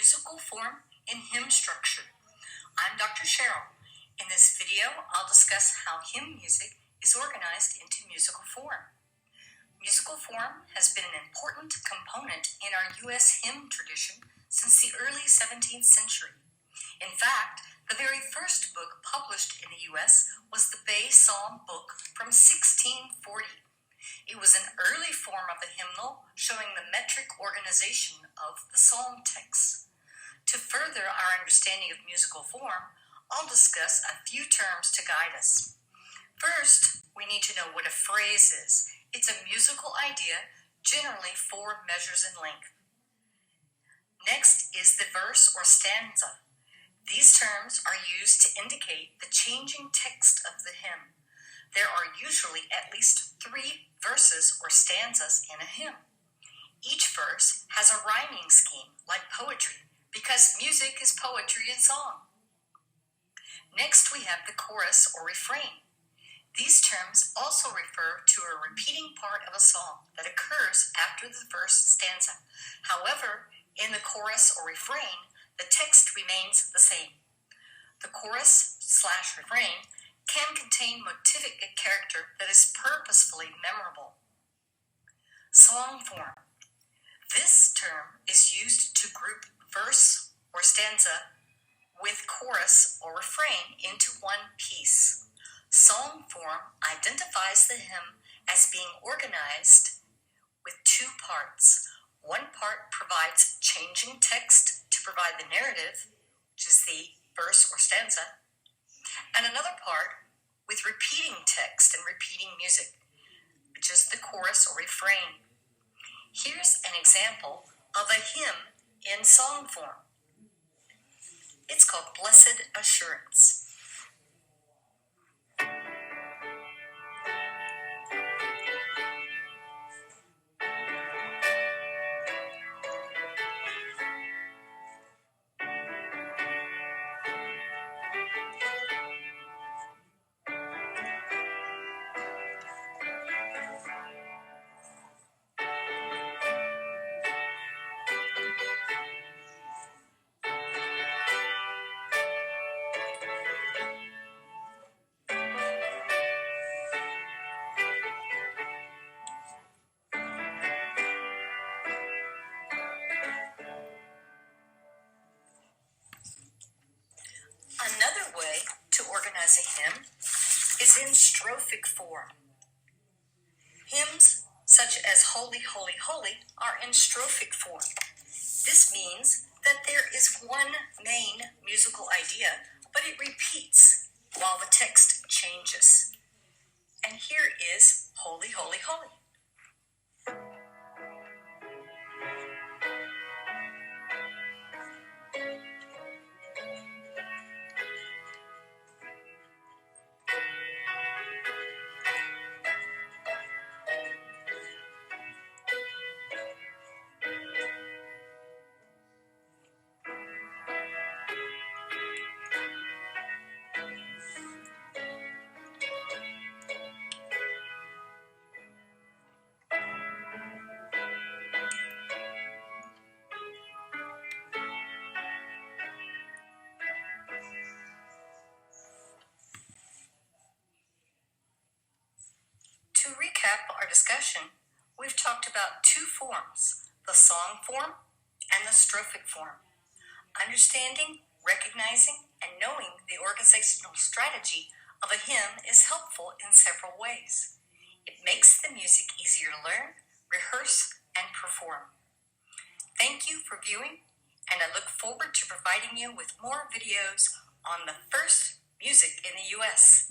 musical form and hymn structure. I'm Dr. Cheryl. In this video, I'll discuss how hymn music is organized into musical form. Musical form has been an important component in our U.S. hymn tradition since the early 17th century. In fact, the very first book published in the U.S. was the Bay Psalm book from 1640. It was an early form of the hymnal showing the metric organization of the psalm texts. To further our understanding of musical form, I'll discuss a few terms to guide us. First, we need to know what a phrase is. It's a musical idea, generally 4 measures in length. Next is the verse or stanza. These terms are used to indicate the changing text of the hymn. There are usually at least 3 verses or stanzas in a hymn. Each verse has a rhyming scheme, like poetry, because music is poetry in song. Next, we have the chorus or refrain. These terms also refer to a repeating part of a song that occurs after the first stanza. However, in the chorus or refrain, the text remains the same. The chorus/refrain can contain motivic character that is purposefully memorable. Song form. This term is used to group verse or stanza with chorus or refrain into one piece. Song form identifies the hymn as being organized with 2 parts. One part provides changing text to provide the narrative, which is the verse or stanza, and another part with repeating text and repeating music, which is the chorus or refrain. Here's an example of a hymn in song form. It's called Blessed Assurance. Another way to organize a hymn is in strophic form. Hymns such as Holy, Holy, Holy are in strophic form. This means that there is one main musical idea, but it repeats while the text changes. And here is Holy, Holy, Holy. To recap our discussion, we've talked about 2 forms, the song form and the strophic form. Understanding, recognizing, and knowing the organizational strategy of a hymn is helpful in several ways. It makes the music easier to learn, rehearse, and perform. Thank you for viewing, and I look forward to providing you with more videos on the first music in the U.S.